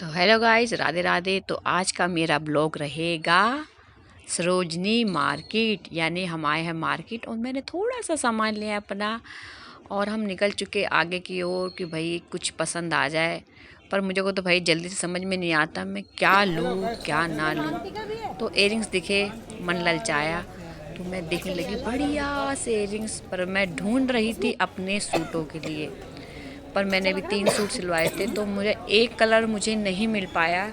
तो hello guys, Radhe Radhe. तो आज का मेरा ब्लॉग रहेगा सरोजनी मार्केट, यानी हम आए हैं मार्केट और मैंने थोड़ा सा सामान लिया अपना और हम निकल चुके आगे की ओर कि भाई कुछ पसंद आ जाए। पर मुझे को तो भाई जल्दी से समझ में नहीं आता मैं क्या लूँ क्या ना लूँ। तो इयरिंग्स दिखे, मन ललचाया तो मैं देखने लगी बढ़िया से इयरिंग्स। पर मैं ढूंढ रही थी अपने सूटों के लिए, पर मैंने भी 3 सूट सिलवाए थे तो मुझे एक कलर मुझे नहीं मिल पाया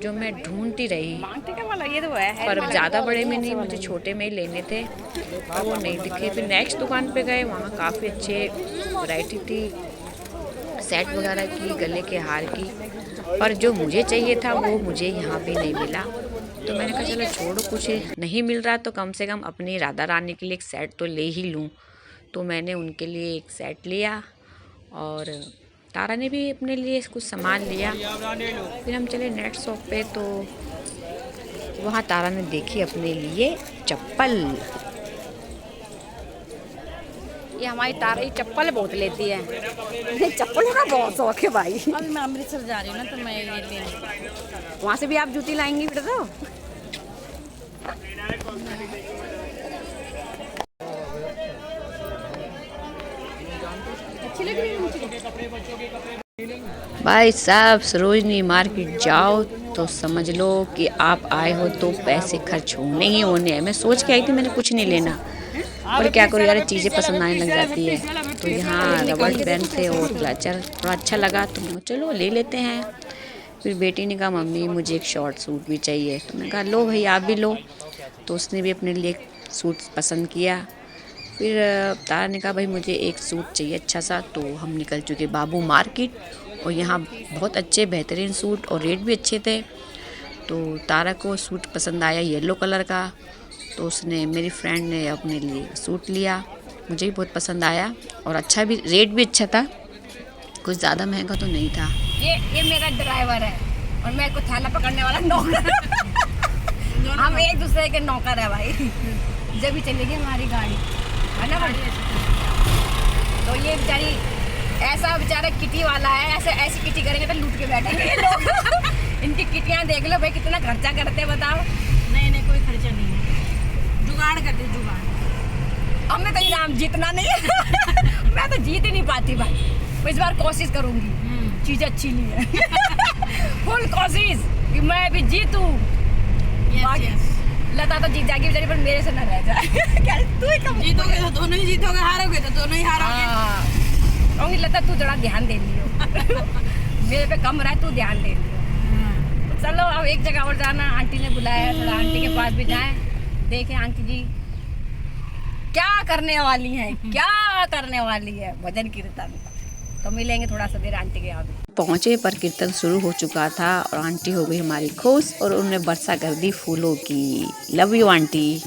जो मैं ढूंढती रही। पर ज़्यादा बड़े में नहीं, मुझे छोटे में ही लेने थे पर वो नहीं दिखे। फिर नेक्स्ट दुकान पे गए, वहाँ काफ़ी अच्छे वैरायटी थी सेट वगैरह की, गले के हार की। पर जो मुझे चाहिए था वो मुझे यहाँ भी नहीं मिला। तो मैंने कहा चलो छोड़ो, कुछ नहीं मिल रहा तो कम से कम अपनी राधा रानी के लिए एक सेट तो ले ही लूँ। तो मैंने उनके लिए एक सेट लिया और तारा ने भी अपने लिए कुछ सामान लिया। फिर हम चले नेट शॉप पे तो वहाँ तारा ने देखी अपने लिए चप्पल। ये हमारी तारा ये चप्पल बहुत लेती है, चप्पलों का बहुत शौक है भाई। अभी मैं अमृतसर जा रही हूँ ना तो मैं ये लेने। वहाँ से भी आप जूती लाएंगी फिर तो। अच्छी लग रही है मुझे। भाई साहब, सरोजनी मार्केट जाओ तो समझ लो कि आप आए हो तो पैसे खर्च होने ही होने हैं। मैं सोच के आई थी मैंने कुछ नहीं लेना, पर क्या करूँ यार, चीज़ें पसंद आने लग जाती है। तो यहाँ रबड़ बैंड थे और क्लचर थोड़ा अच्छा लगा तो चलो ले लेते हैं। फिर बेटी ने कहा मम्मी मुझे एक शॉर्ट सूट भी चाहिए, तो मैंने कहा लो भाई आप भी लो। तो उसने भी अपने लिए एक सूट पसंद किया। फिर तारा ने कहा भाई मुझे एक सूट चाहिए अच्छा सा। तो हम निकल चुके बाबू मार्केट और यहाँ बहुत अच्छे बेहतरीन सूट और रेट भी अच्छे थे। तो तारा को सूट पसंद आया येलो कलर का, तो उसने, मेरी फ्रेंड ने अपने लिए सूट लिया। मुझे भी बहुत पसंद आया और अच्छा भी, रेट भी अच्छा था, कुछ ज़्यादा महंगा तो नहीं था। ये मेरा ड्राइवर है और मैं को थाला पकड़ने वाला नौकर। हम एक दूसरे के नौकर है भाई। जब भी चलेगी हमारी गाड़ी है ना भाई। तो ये बेचारी ऐसा बेचारा किटी वाला है, ऐसे ऐसी किटी करेंगे तो लूट के बैठेंगे ये लोग। इनकी किटियां देख लो भाई कितना खर्चा करते हैं बताओ। नहीं कोई खर्चा नहीं है, जुगाड़ करते जुगाड़। हमने तो इनाम जीतना नहीं है। मैं तो जीत ही नहीं पाती भाई। इस बार कोशिश करूंगी, चीज अच्छी नहीं है। फुल कोशिश कि मैं भी जीतूं। लता तो जीत जाएगी बेचारी, पर मेरे से न रह जाए। क्या तू ही कम जीतोगे तो दोनों ही जीतोगे, हारोगे तो दोनों ही हारोगे। और लता तू थोड़ा ध्यान दे लियो। मेरे पे कम रहा है, तू ध्यान दे लियो। चलो अब एक जगह और जाना, आंटी ने बुलाया है, थोड़ा आंटी के पास भी जाए, देखें आंटी जी क्या करने वाली है, क्या करने वाली है भजन कीर्तन। तो मिलेंगे थोड़ा सा देर आंटी के यहाँ भी। पहुँचे पर कीर्तन शुरू हो चुका था और आंटी हो गई हमारी खुश और उन्होंने वर्षा कर दी फूलों की। Love you aunty.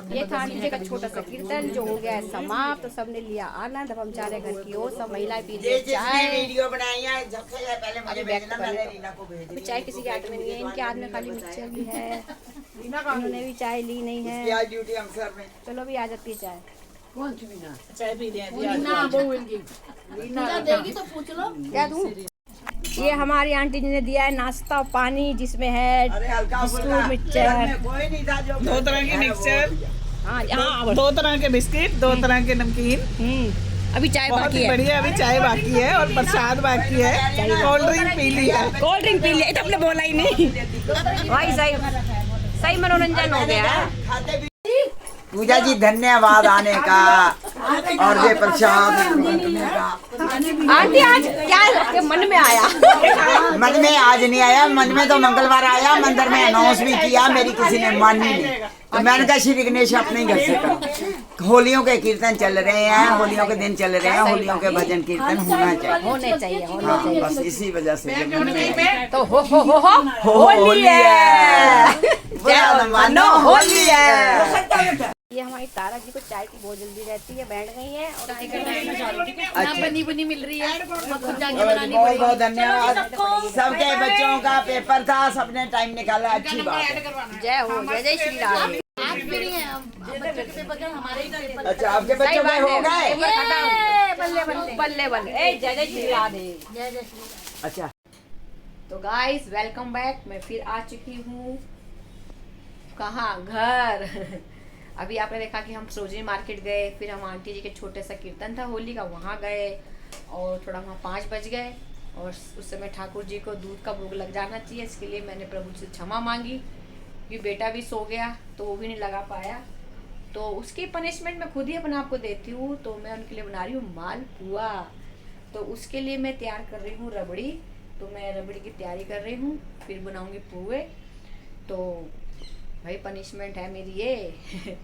ये था आंटी जी का छोटा सा कीर्तन जो हो गया है समाप्त। तो सबने लिया आनंद। अब हम जा रहे हैं घर की ओर। सब महिलाएं पी रही हैं चाय। वीडियो बनाई है सबसे पहले मुझे अभी भेजना, बैक मैंने रीना को भेज अभी दी। चाय किसी के हाथ में नहीं है। इनके हाथ में खाली मिक्सचर भी है। इन्होंने भी चाय ली नहीं इसकी है। आज ड्यूटी अमसर में। चलो भी आ जाती है चाय। चाय पी लें देगी तो पूछ लो। क्या दूं? ये हमारी आंटी जी ने दिया है नाश्ता और पानी जिसमें है अरे हल्का बिस्कुट मिक्सचर। कोई नहीं था जो 2 तरह के मिक्सचर, हाँ हाँ 2 तरह के बिस्किट, 2 तरह के नमकीन। अभी चाय बहुत बाकी ही है। बढ़िया। अभी चाय बाकी है और प्रसाद बाकी है। कोल्ड ड्रिंक पी ली है। कोल्ड ड्रिंक पी लिया। ये तो आपने बोला ही नहीं भाई। सही मनोरंजन हो गया है। पूजा जी धन्यवाद आने का और ये प्रसाद बांटने का। आंटी आज क्या मन में आया? मन में आज नहीं आया, मन में तो मंगलवार आया। मंदिर में अनाउंस भी किया, मेरी किसी ने मानी नहीं। तो मैंने कहा श्री गणेश अपने ही घर से करो। होलियों के कीर्तन चल रहे हैं, होलियों के दिन चल रहे हैं, होलियों के भजन कीर्तन होना चाहिए। होने चाहिए हाँ बस इसी वजह से जब मैंने तो हो होली है। बुरा न मानो, होली है। ये हमारी तारा जी को चाय की बहुत जल्दी रहती है। बैठ गई है और बनी बुनी मिल रही है। बहुत बहुत धन्यवाद। सबके बच्चों का पेपर था, सबने टाइम निकाला, अच्छी बात है। जय हो। जय श्री राम। अच्छा आपके बच्चों के हो गए? बल्ले बल्ले बल्ले बल्ले। जय श्री राधे। अच्छा तो गाइस वेलकम बैक। मैं फिर आ चुकी हूँ। कहाँ? घर। अभी आपने देखा कि हम सरोजिनी मार्केट गए, फिर हम आंटी जी के छोटे सा कीर्तन था होली का, वहाँ गए और थोड़ा वहाँ 5 बज गए। और उस समय ठाकुर जी को दूध का भोग लग जाना चाहिए, इसके लिए मैंने प्रभु से क्षमा मांगी कि बेटा भी सो गया तो वो भी नहीं लगा पाया। तो उसकी पनिशमेंट मैं खुद ही अपने आप को देती हूँ। तो मैं उनके लिए बना रही हूँ मालपुआ। तो उसके लिए मैं तैयार कर रही हूँ रबड़ी। तो मैं रबड़ी की तैयारी कर रही हूँ, फिर बनाऊँगी पुए। तो भाई पनिशमेंट है मेरी ये।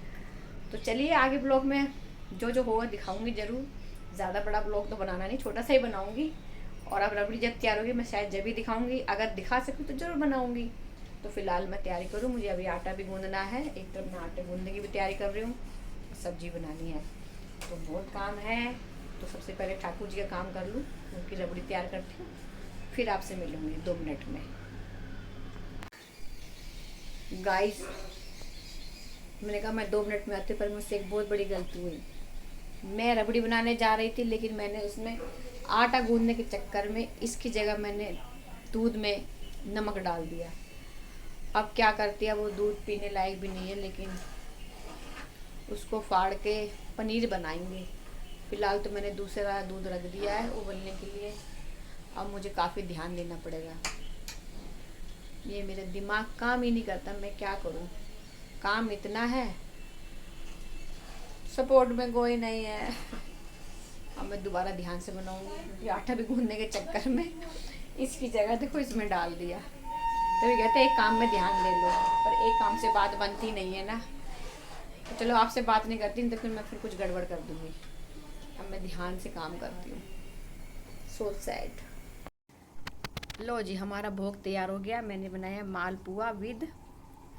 तो चलिए आगे ब्लॉग में जो जो होगा दिखाऊंगी ज़रूर। ज़्यादा बड़ा ब्लॉग तो बनाना नहीं, छोटा सा ही बनाऊंगी। और अब रबड़ी जब तैयार होगी मैं शायद जब भी दिखाऊंगी, अगर दिखा सकूँ तो ज़रूर बनाऊंगी। तो फिलहाल मैं तैयारी करूँ। मुझे अभी आटा भी गूंदना है, एक तरफ मैं आटे गूंदने की भी तैयारी कर रही हूँ, सब्जी बनानी है, तो बहुत काम है। तो सबसे पहले ठाकुर जी का काम कर लूँ, उनकी रबड़ी तैयार करती हूँ, फिर आपसे मिलूँगी 2 मिनट में। गाइस मैंने कहा मैं 2 मिनट में आती, पर मुझसे एक बहुत बड़ी गलती हुई। मैं रबड़ी बनाने जा रही थी, लेकिन मैंने उसमें आटा गूंदने के चक्कर में इसकी जगह मैंने दूध में नमक डाल दिया। अब क्या करती है, वो दूध पीने लायक भी नहीं है, लेकिन उसको फाड़ के पनीर बनाएंगे। फ़िलहाल तो मैंने दूसरा दूध रख दिया है उबलने के लिए। अब मुझे काफ़ी ध्यान देना पड़ेगा। ये मेरा दिमाग काम ही नहीं करता, मैं क्या करूं। काम इतना है, सपोर्ट में कोई नहीं है। अब मैं दोबारा ध्यान से बनाऊंगी। ये आटा भी गूंदने के चक्कर में इसकी जगह देखो इसमें डाल दिया। तो ये कहते हैं एक काम में ध्यान दे लो, पर एक काम से बात बनती नहीं है ना। तो चलो आपसे बात नहीं करती तो फिर मैं कुछ गड़बड़ कर दूंगी। अब मैं ध्यान से काम करती हूँ। So sad. लो जी हमारा भोग तैयार हो गया। मैंने बनाया मालपुआ विद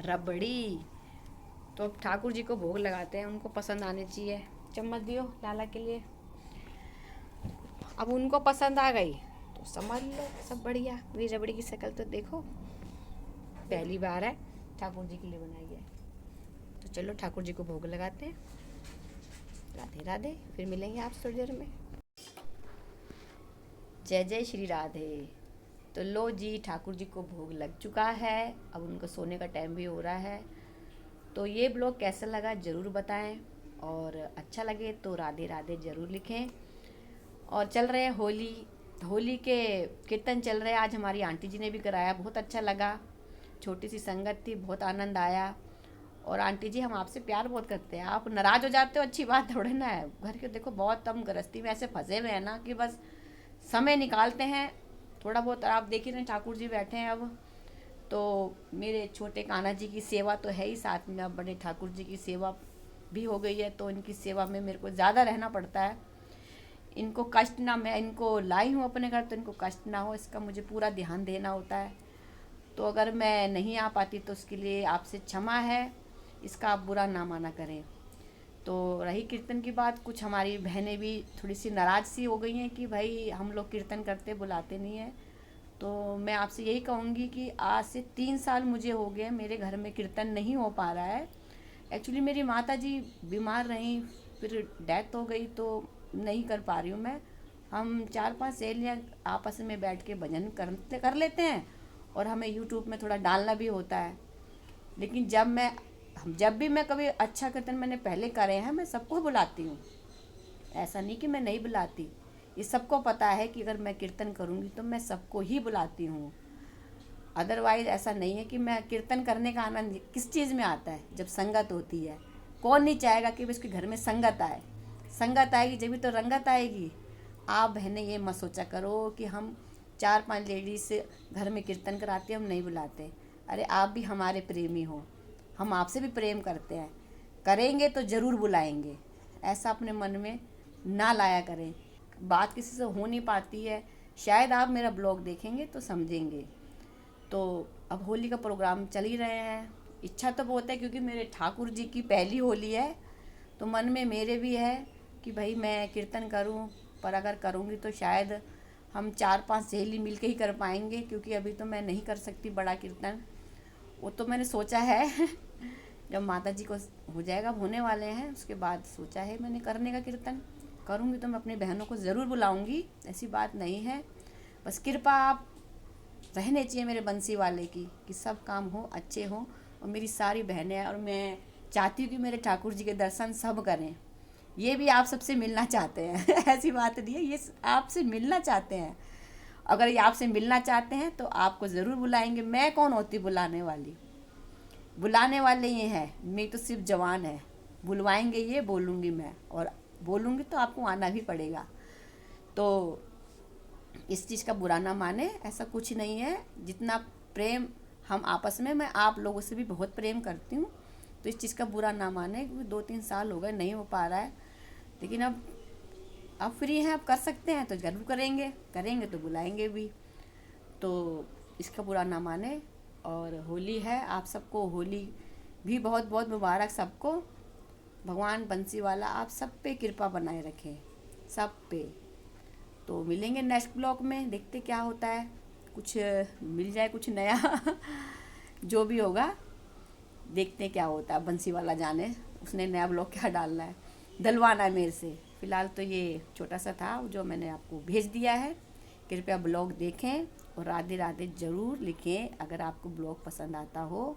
रबड़ी। तो अब ठाकुर जी को भोग लगाते हैं, उनको पसंद आने चाहिए। चम्मच दियो लाला के लिए। अब उनको पसंद आ गई तो समझ लो सब बढ़िया। मेरी रबड़ी की शक्ल तो देखो, पहली बार है ठाकुर जी के लिए बनाई है। तो चलो ठाकुर जी को भोग लगाते हैं। राधे राधे। फिर मिलेंगे आप थोड़ी देर में। जय जय श्री राधे। तो लो जी ठाकुर जी को भोग लग चुका है। अब उनको सोने का टाइम भी हो रहा है। तो ये ब्लॉग कैसा लगा ज़रूर बताएं, और अच्छा लगे तो राधे राधे ज़रूर लिखें। और चल रहे हैं होली के कीर्तन चल रहे हैं। आज हमारी आंटी जी ने भी कराया, बहुत अच्छा लगा। छोटी सी संगत थी, बहुत आनंद आया। और आंटी जी हम आपसे प्यार बहुत करते हैं, आप नाराज़ हो जाते हो अच्छी बात थोड़े ना है। घर के देखो बहुत हम गृहस्थी में ऐसे फंसे हुए हैं ना कि बस समय निकालते हैं थोड़ा बहुत। आप देखिए ना ठाकुर जी बैठे हैं अब, तो मेरे छोटे कान्हा जी की सेवा तो है ही, साथ में अब बड़े ठाकुर जी की सेवा भी हो गई है। तो इनकी सेवा में मेरे को ज़्यादा रहना पड़ता है। इनको कष्ट ना, मैं इनको लाई हूँ अपने घर तो इनको कष्ट ना हो, इसका मुझे पूरा ध्यान देना होता है। तो अगर मैं नहीं आ पाती तो उसके लिए आपसे क्षमा है। इसका आप बुरा ना माना करें। तो रही कीर्तन की बात, कुछ हमारी बहनें भी थोड़ी सी नाराज़ सी हो गई हैं कि भाई हम लोग कीर्तन करते बुलाते नहीं हैं। तो मैं आपसे यही कहूँगी कि आज से 3 साल मुझे हो गए मेरे घर में कीर्तन नहीं हो पा रहा है। एक्चुअली मेरी माता जी बीमार रहीं, फिर डेथ हो गई, तो नहीं कर पा रही हूँ मैं। हम 4-5 सहेलियाँ आपस में बैठ के भजन कर लेते हैं, और हमें यूट्यूब में थोड़ा डालना भी होता है। लेकिन जब भी मैं कभी अच्छा कीर्तन मैंने पहले करे हैं, मैं सबको बुलाती हूँ, ऐसा नहीं कि मैं नहीं बुलाती। ये सबको पता है कि अगर मैं कीर्तन करूँगी तो मैं सबको ही बुलाती हूँ। अदरवाइज़ ऐसा नहीं है कि मैं कीर्तन करने का आनंद किस चीज़ में आता है, जब संगत होती है। कौन नहीं चाहेगा कि उसके घर में संगत आए। संगत आएगी जब भी तो रंगत आएगी। आप बहनें ये मत सोचा करो कि हम 4-5 लेडीज से घर में कीर्तन कराते हम नहीं बुलाते। अरे आप भी हमारे प्रेमी हो, हम आपसे भी प्रेम करते हैं, करेंगे तो ज़रूर बुलाएंगे। ऐसा अपने मन में ना लाया करें। बात किसी से हो नहीं पाती है, शायद आप मेरा ब्लॉग देखेंगे तो समझेंगे। तो अब होली का प्रोग्राम चल ही रहे हैं। इच्छा तो बहुत है क्योंकि मेरे ठाकुर जी की पहली होली है, तो मन में मेरे भी है कि भाई मैं कीर्तन करूं, पर अगर करूंगी तो शायद हम 4-5 सहेली मिल के ही कर पाएंगे, क्योंकि अभी तो मैं नहीं कर सकती बड़ा कीर्तन। वो तो मैंने सोचा है जब माता जी को हो जाएगा, होने वाले हैं, उसके बाद सोचा है मैंने करने का कीर्तन। करूँगी तो मैं अपनी बहनों को ज़रूर बुलाऊँगी, ऐसी बात नहीं है। बस कृपा आप रहने चाहिए मेरे बंसी वाले की कि सब काम हो, अच्छे हों, और मेरी सारी बहनें हैं, और मैं चाहती हूँ कि मेरे ठाकुर जी के दर्शन सब करें। ये भी आप सबसे मिलना चाहते हैं ऐसी बात नहीं है, ये आपसे मिलना चाहते हैं। अगर ये आपसे मिलना चाहते हैं तो आपको ज़रूर बुलाएंगे। मैं कौन होती बुलाने वाली, बुलाने वाले ये हैं, मैं तो सिर्फ जवान है। बुलवाएंगे ये, बोलूँगी मैं, और बोलूँगी तो आपको आना भी पड़ेगा। तो इस चीज़ का बुरा ना माने, ऐसा कुछ नहीं है। जितना प्रेम हम आपस में, मैं आप लोगों से भी बहुत प्रेम करती हूँ, तो इस चीज़ का बुरा ना माने। क्योंकि 2-3 साल हो गए नहीं हो पा रहा है, लेकिन अब फ्री हैं, अब कर सकते हैं तो ज़रूर करेंगे तो बुलाएंगे भी। तो इसका बुरा ना माने। और होली है, आप सबको होली भी बहुत बहुत मुबारक सबको। भगवान बंसी वाला आप सब पे कृपा बनाए रखे, सब पे। तो मिलेंगे नेक्स्ट ब्लॉग में, देखते क्या होता है, कुछ मिल जाए कुछ नया जो भी होगा देखते क्या होता है। बंसी वाला जाने उसने नया ब्लॉग क्या डालना है, डलवाना है मेरे से। फ़िलहाल तो ये छोटा सा था जो मैंने आपको भेज दिया है। कृपया ब्लॉग देखें और राधे राधे ज़रूर लिखें अगर आपको ब्लॉग पसंद आता हो।